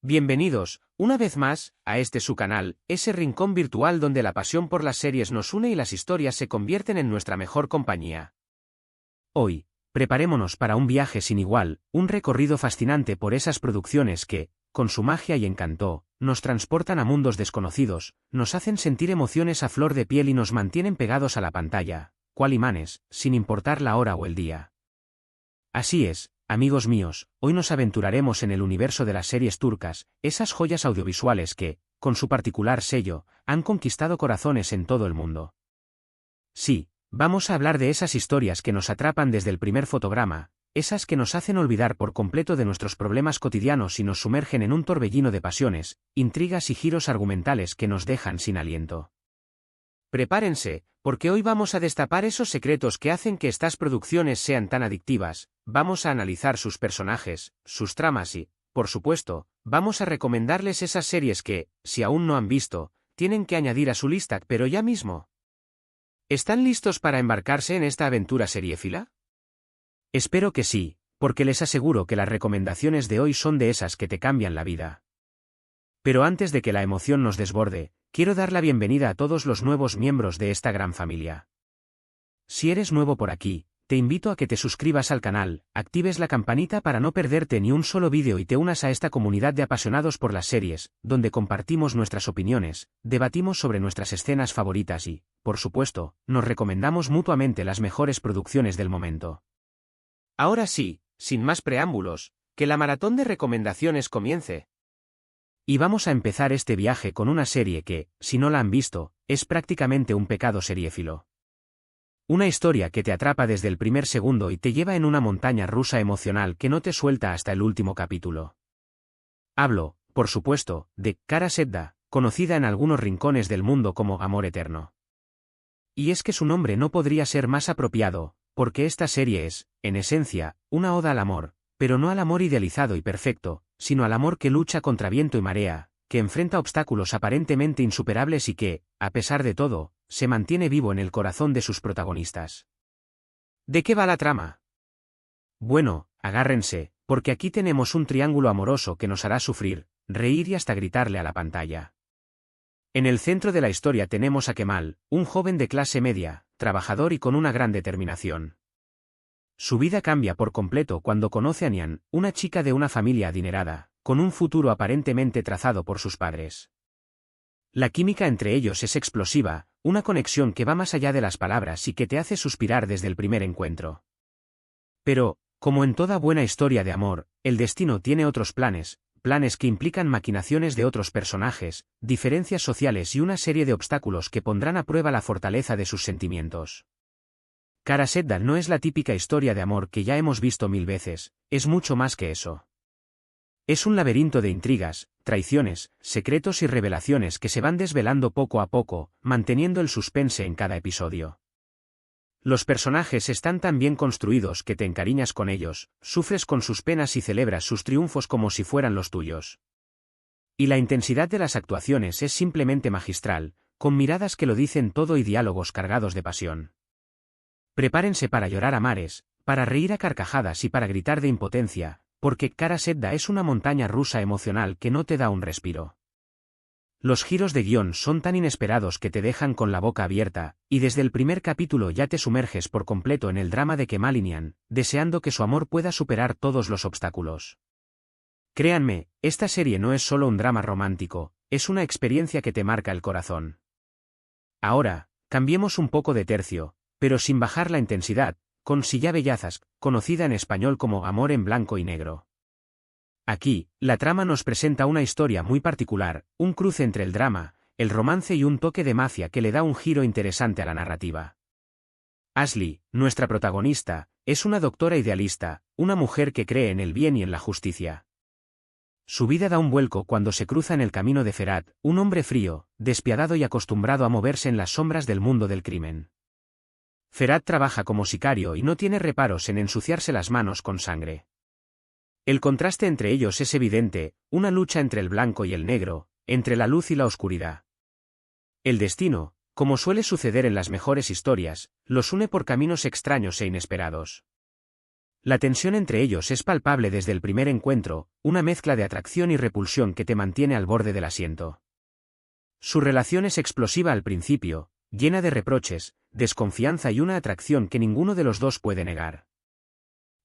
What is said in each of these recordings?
Bienvenidos, una vez más, a este su canal, ese rincón virtual donde la pasión por las series nos une y las historias se convierten en nuestra mejor compañía. Hoy, preparémonos para un viaje sin igual, un recorrido fascinante por esas producciones que, con su magia y encanto, nos transportan a mundos desconocidos, nos hacen sentir emociones a flor de piel y nos mantienen pegados a la pantalla, cual imanes, sin importar la hora o el día. Así es, amigos míos, hoy nos aventuraremos en el universo de las series turcas, esas joyas audiovisuales que, con su particular sello, han conquistado corazones en todo el mundo. Sí, vamos a hablar de esas historias que nos atrapan desde el primer fotograma, esas que nos hacen olvidar por completo de nuestros problemas cotidianos y nos sumergen en un torbellino de pasiones, intrigas y giros argumentales que nos dejan sin aliento. Prepárense, porque hoy vamos a destapar esos secretos que hacen que estas producciones sean tan adictivas, vamos a analizar sus personajes, sus tramas y, por supuesto, vamos a recomendarles esas series que, si aún no han visto, tienen que añadir a su lista, pero ya mismo. ¿Están listos para embarcarse en esta aventura seriéfila? Espero que sí, porque les aseguro que las recomendaciones de hoy son de esas que te cambian la vida. Pero antes de que la emoción nos desborde, quiero dar la bienvenida a todos los nuevos miembros de esta gran familia. Si eres nuevo por aquí, te invito a que te suscribas al canal, actives la campanita para no perderte ni un solo vídeo y te unas a esta comunidad de apasionados por las series, donde compartimos nuestras opiniones, debatimos sobre nuestras escenas favoritas y, por supuesto, nos recomendamos mutuamente las mejores producciones del momento. Ahora sí, sin más preámbulos, que la maratón de recomendaciones comience. Y vamos a empezar este viaje con una serie que, si no la han visto, es prácticamente un pecado seriéfilo. Una historia que te atrapa desde el primer segundo y te lleva en una montaña rusa emocional que no te suelta hasta el último capítulo. Hablo, por supuesto, de Kara Sedda, conocida en algunos rincones del mundo como Amor Eterno. Y es que su nombre no podría ser más apropiado, porque esta serie es, en esencia, una oda al amor, pero no al amor idealizado y perfecto, sino al amor que lucha contra viento y marea, que enfrenta obstáculos aparentemente insuperables y que, a pesar de todo, se mantiene vivo en el corazón de sus protagonistas. ¿De qué va la trama? Bueno, agárrense, porque aquí tenemos un triángulo amoroso que nos hará sufrir, reír y hasta gritarle a la pantalla. En el centro de la historia tenemos a Kemal, un joven de clase media, trabajador y con una gran determinación. Su vida cambia por completo cuando conoce a Nihan, una chica de una familia adinerada, con un futuro aparentemente trazado por sus padres. La química entre ellos es explosiva, una conexión que va más allá de las palabras y que te hace suspirar desde el primer encuentro. Pero, como en toda buena historia de amor, el destino tiene otros planes que implican maquinaciones de otros personajes, diferencias sociales y una serie de obstáculos que pondrán a prueba la fortaleza de sus sentimientos. Kara Sedda no es la típica historia de amor que ya hemos visto mil veces, es mucho más que eso. Es un laberinto de intrigas, traiciones, secretos y revelaciones que se van desvelando poco a poco, manteniendo el suspense en cada episodio. Los personajes están tan bien construidos que te encariñas con ellos, sufres con sus penas y celebras sus triunfos como si fueran los tuyos. Y la intensidad de las actuaciones es simplemente magistral, con miradas que lo dicen todo y diálogos cargados de pasión. Prepárense para llorar a mares, para reír a carcajadas y para gritar de impotencia, porque Kara Sedda es una montaña rusa emocional que no te da un respiro. Los giros de guión son tan inesperados que te dejan con la boca abierta, y desde el primer capítulo ya te sumerges por completo en el drama de Kemal y Nihan, deseando que su amor pueda superar todos los obstáculos. Créanme, esta serie no es solo un drama romántico, es una experiencia que te marca el corazón. Ahora, cambiemos un poco de tercio, pero sin bajar la intensidad, con Silla Bellazas, conocida en español como Amor en blanco y negro. Aquí, la trama nos presenta una historia muy particular, un cruce entre el drama, el romance y un toque de magia que le da un giro interesante a la narrativa. Ashley, nuestra protagonista, es una doctora idealista, una mujer que cree en el bien y en la justicia. Su vida da un vuelco cuando se cruza en el camino de Ferhat, un hombre frío, despiadado y acostumbrado a moverse en las sombras del mundo del crimen. Ferhat trabaja como sicario y no tiene reparos en ensuciarse las manos con sangre. El contraste entre ellos es evidente, una lucha entre el blanco y el negro, entre la luz y la oscuridad. El destino, como suele suceder en las mejores historias, los une por caminos extraños e inesperados. La tensión entre ellos es palpable desde el primer encuentro, una mezcla de atracción y repulsión que te mantiene al borde del asiento. Su relación es explosiva al principio, llena de reproches, desconfianza y una atracción que ninguno de los dos puede negar.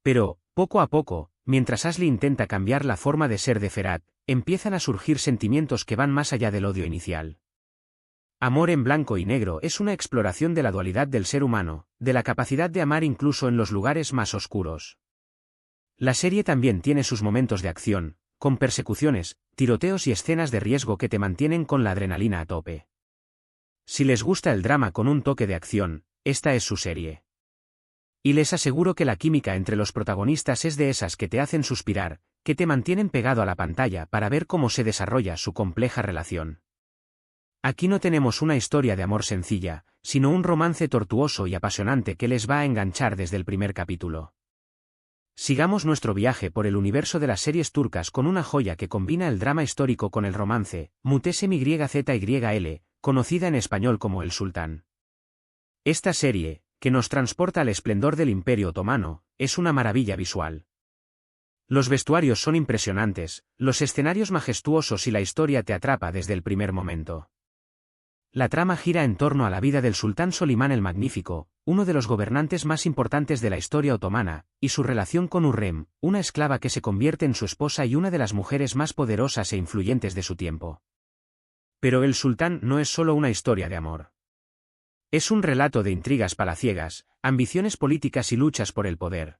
Pero, poco a poco, mientras Ashley intenta cambiar la forma de ser de Ferhat, empiezan a surgir sentimientos que van más allá del odio inicial. Amor en blanco y negro es una exploración de la dualidad del ser humano, de la capacidad de amar incluso en los lugares más oscuros. La serie también tiene sus momentos de acción, con persecuciones, tiroteos y escenas de riesgo que te mantienen con la adrenalina a tope. Si les gusta el drama con un toque de acción, esta es su serie. Y les aseguro que la química entre los protagonistas es de esas que te hacen suspirar, que te mantienen pegado a la pantalla para ver cómo se desarrolla su compleja relación. Aquí no tenemos una historia de amor sencilla, sino un romance tortuoso y apasionante que les va a enganchar desde el primer capítulo. Sigamos nuestro viaje por el universo de las series turcas con una joya que combina el drama histórico con el romance, Muhteşem YZYL, conocida en español como El Sultán. Esta serie, que nos transporta al esplendor del Imperio Otomano, es una maravilla visual. Los vestuarios son impresionantes, los escenarios majestuosos y la historia te atrapa desde el primer momento. La trama gira en torno a la vida del sultán Solimán el Magnífico, uno de los gobernantes más importantes de la historia otomana, y su relación con Hürrem, una esclava que se convierte en su esposa y una de las mujeres más poderosas e influyentes de su tiempo. Pero El Sultán no es solo una historia de amor. Es un relato de intrigas palaciegas, ambiciones políticas y luchas por el poder.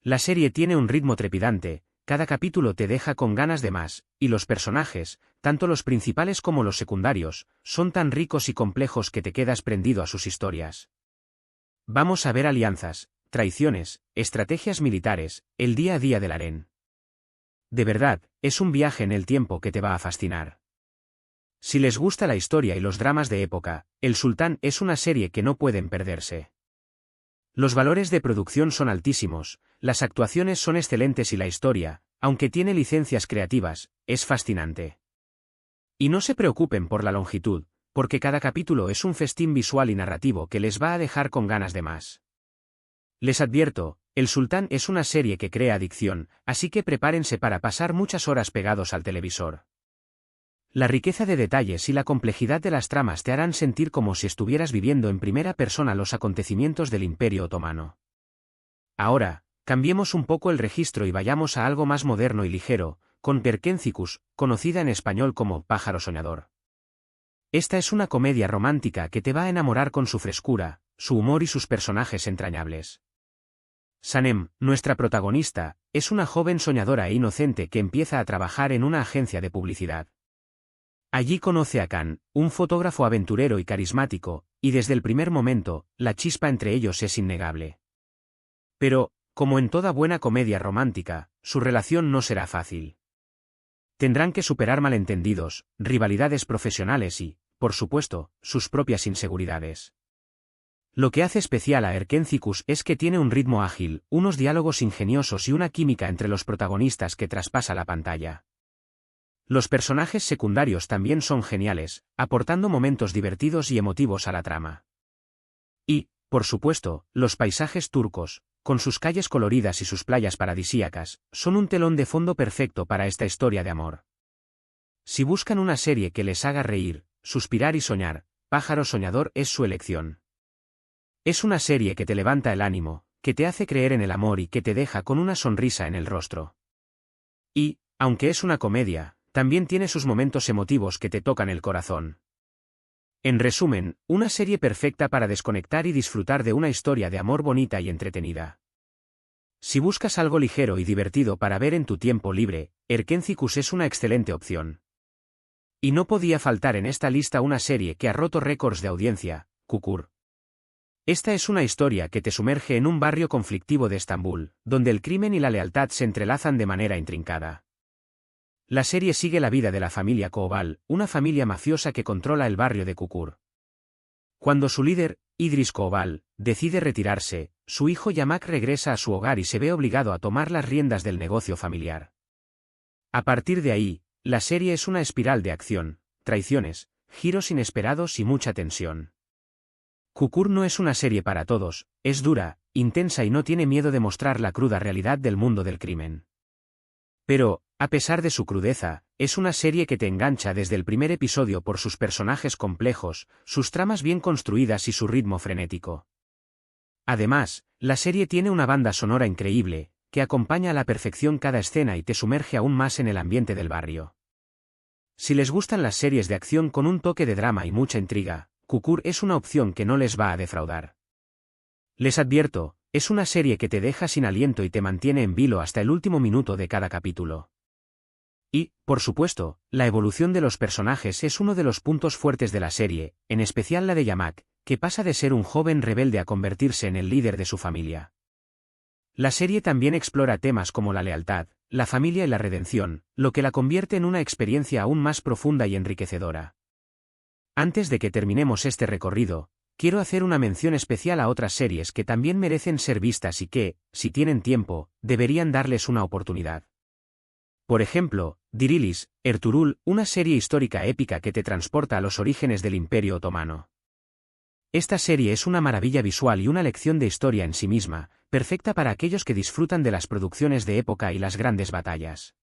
La serie tiene un ritmo trepidante, cada capítulo te deja con ganas de más, y los personajes, tanto los principales como los secundarios, son tan ricos y complejos que te quedas prendido a sus historias. Vamos a ver alianzas, traiciones, estrategias militares, el día a día del harén. De verdad, es un viaje en el tiempo que te va a fascinar. Si les gusta la historia y los dramas de época, El Sultán es una serie que no pueden perderse. Los valores de producción son altísimos, las actuaciones son excelentes y la historia, aunque tiene licencias creativas, es fascinante. Y no se preocupen por la longitud, porque cada capítulo es un festín visual y narrativo que les va a dejar con ganas de más. Les advierto, El Sultán es una serie que crea adicción, así que prepárense para pasar muchas horas pegados al televisor. La riqueza de detalles y la complejidad de las tramas te harán sentir como si estuvieras viviendo en primera persona los acontecimientos del Imperio Otomano. Ahora, cambiemos un poco el registro y vayamos a algo más moderno y ligero, con Erkencikus, conocida en español como Pájaro Soñador. Esta es una comedia romántica que te va a enamorar con su frescura, su humor y sus personajes entrañables. Sanem, nuestra protagonista, es una joven soñadora e inocente que empieza a trabajar en una agencia de publicidad. Allí conoce a Khan, un fotógrafo aventurero y carismático, y desde el primer momento, la chispa entre ellos es innegable. Pero, como en toda buena comedia romántica, su relación no será fácil. Tendrán que superar malentendidos, rivalidades profesionales y, por supuesto, sus propias inseguridades. Lo que hace especial a Erkencikus es que tiene un ritmo ágil, unos diálogos ingeniosos y una química entre los protagonistas que traspasa la pantalla. Los personajes secundarios también son geniales, aportando momentos divertidos y emotivos a la trama. Y, por supuesto, los paisajes turcos, con sus calles coloridas y sus playas paradisíacas, son un telón de fondo perfecto para esta historia de amor. Si buscan una serie que les haga reír, suspirar y soñar, Pájaro Soñador es su elección. Es una serie que te levanta el ánimo, que te hace creer en el amor y que te deja con una sonrisa en el rostro. Y, aunque es una comedia, también tiene sus momentos emotivos que te tocan el corazón. En resumen, una serie perfecta para desconectar y disfrutar de una historia de amor bonita y entretenida. Si buscas algo ligero y divertido para ver en tu tiempo libre, Erkencikus es una excelente opción. Y no podía faltar en esta lista una serie que ha roto récords de audiencia, Kukur. Esta es una historia que te sumerge en un barrio conflictivo de Estambul, donde el crimen y la lealtad se entrelazan de manera intrincada. La serie sigue la vida de la familia Koval, una familia mafiosa que controla el barrio de Kukur. Cuando su líder, Idris Koval, decide retirarse, su hijo Yamak regresa a su hogar y se ve obligado a tomar las riendas del negocio familiar. A partir de ahí, la serie es una espiral de acción, traiciones, giros inesperados y mucha tensión. Kukur no es una serie para todos, es dura, intensa y no tiene miedo de mostrar la cruda realidad del mundo del crimen. Pero, a pesar de su crudeza, es una serie que te engancha desde el primer episodio por sus personajes complejos, sus tramas bien construidas y su ritmo frenético. Además, la serie tiene una banda sonora increíble, que acompaña a la perfección cada escena y te sumerge aún más en el ambiente del barrio. Si les gustan las series de acción con un toque de drama y mucha intriga, Kukur es una opción que no les va a defraudar. Les advierto, es una serie que te deja sin aliento y te mantiene en vilo hasta el último minuto de cada capítulo. Y, por supuesto, la evolución de los personajes es uno de los puntos fuertes de la serie, en especial la de Yamak, que pasa de ser un joven rebelde a convertirse en el líder de su familia. La serie también explora temas como la lealtad, la familia y la redención, lo que la convierte en una experiencia aún más profunda y enriquecedora. Antes de que terminemos este recorrido, quiero hacer una mención especial a otras series que también merecen ser vistas y que, si tienen tiempo, deberían darles una oportunidad. Por ejemplo, Dirilis, Ertuğrul, una serie histórica épica que te transporta a los orígenes del Imperio Otomano. Esta serie es una maravilla visual y una lección de historia en sí misma, perfecta para aquellos que disfrutan de las producciones de época y las grandes batallas.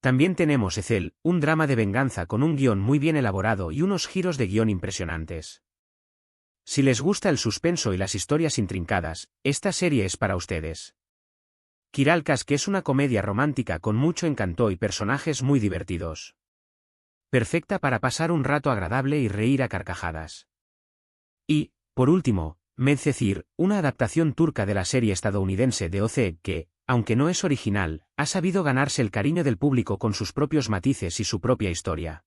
También tenemos Ezel, un drama de venganza con un guión muy bien elaborado y unos giros de guión impresionantes. Si les gusta el suspenso y las historias intrincadas, esta serie es para ustedes. Kiralkas, que es una comedia romántica con mucho encanto y personajes muy divertidos. Perfecta para pasar un rato agradable y reír a carcajadas. Y, por último, Medcezir, una adaptación turca de la serie estadounidense de OC que, aunque no es original, ha sabido ganarse el cariño del público con sus propios matices y su propia historia.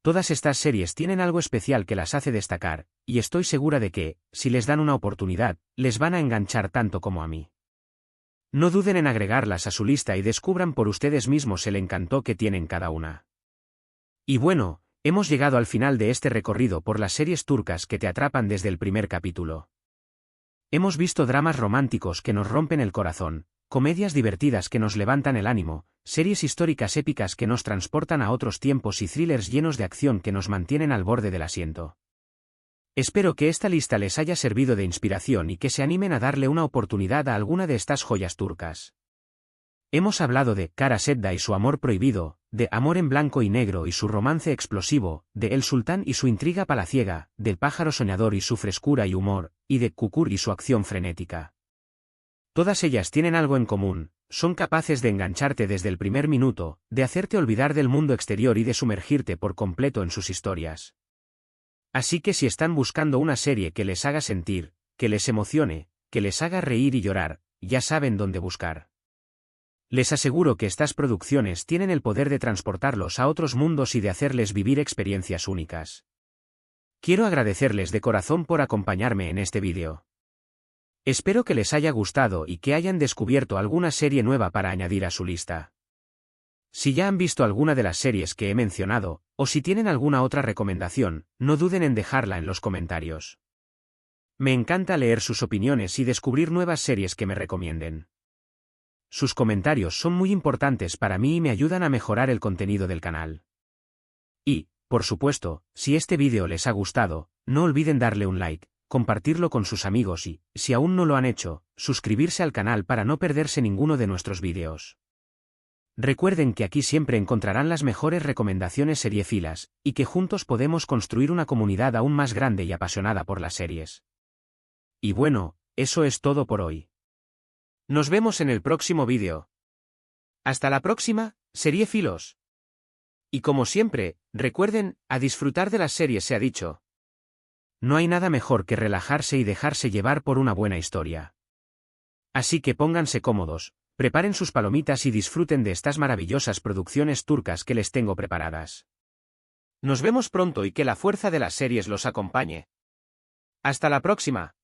Todas estas series tienen algo especial que las hace destacar, y estoy segura de que, si les dan una oportunidad, les van a enganchar tanto como a mí. No duden en agregarlas a su lista y descubran por ustedes mismos el encanto que tienen cada una. Y bueno, hemos llegado al final de este recorrido por las series turcas que te atrapan desde el primer capítulo. Hemos visto dramas románticos que nos rompen el corazón, comedias divertidas que nos levantan el ánimo, series históricas épicas que nos transportan a otros tiempos y thrillers llenos de acción que nos mantienen al borde del asiento. Espero que esta lista les haya servido de inspiración y que se animen a darle una oportunidad a alguna de estas joyas turcas. Hemos hablado de Kara Sedda y su amor prohibido, de Amor en blanco y negro y su romance explosivo, de El Sultán y su intriga palaciega, del Pájaro soñador y su frescura y humor, y de Kukur y su acción frenética. Todas ellas tienen algo en común, son capaces de engancharte desde el primer minuto, de hacerte olvidar del mundo exterior y de sumergirte por completo en sus historias. Así que si están buscando una serie que les haga sentir, que les emocione, que les haga reír y llorar, ya saben dónde buscar. Les aseguro que estas producciones tienen el poder de transportarlos a otros mundos y de hacerles vivir experiencias únicas. Quiero agradecerles de corazón por acompañarme en este vídeo. Espero que les haya gustado y que hayan descubierto alguna serie nueva para añadir a su lista. Si ya han visto alguna de las series que he mencionado, o si tienen alguna otra recomendación, no duden en dejarla en los comentarios. Me encanta leer sus opiniones y descubrir nuevas series que me recomienden. Sus comentarios son muy importantes para mí y me ayudan a mejorar el contenido del canal. Y, por supuesto, si este vídeo les ha gustado, no olviden darle un like, compartirlo con sus amigos y, si aún no lo han hecho, suscribirse al canal para no perderse ninguno de nuestros vídeos. Recuerden que aquí siempre encontrarán las mejores recomendaciones seriefilas, y que juntos podemos construir una comunidad aún más grande y apasionada por las series. Y bueno, eso es todo por hoy. Nos vemos en el próximo vídeo. Hasta la próxima, seriefilos. Y como siempre, recuerden, a disfrutar de las series se ha dicho. No hay nada mejor que relajarse y dejarse llevar por una buena historia. Así que pónganse cómodos, preparen sus palomitas y disfruten de estas maravillosas producciones turcas que les tengo preparadas. Nos vemos pronto y que la fuerza de las series los acompañe. Hasta la próxima.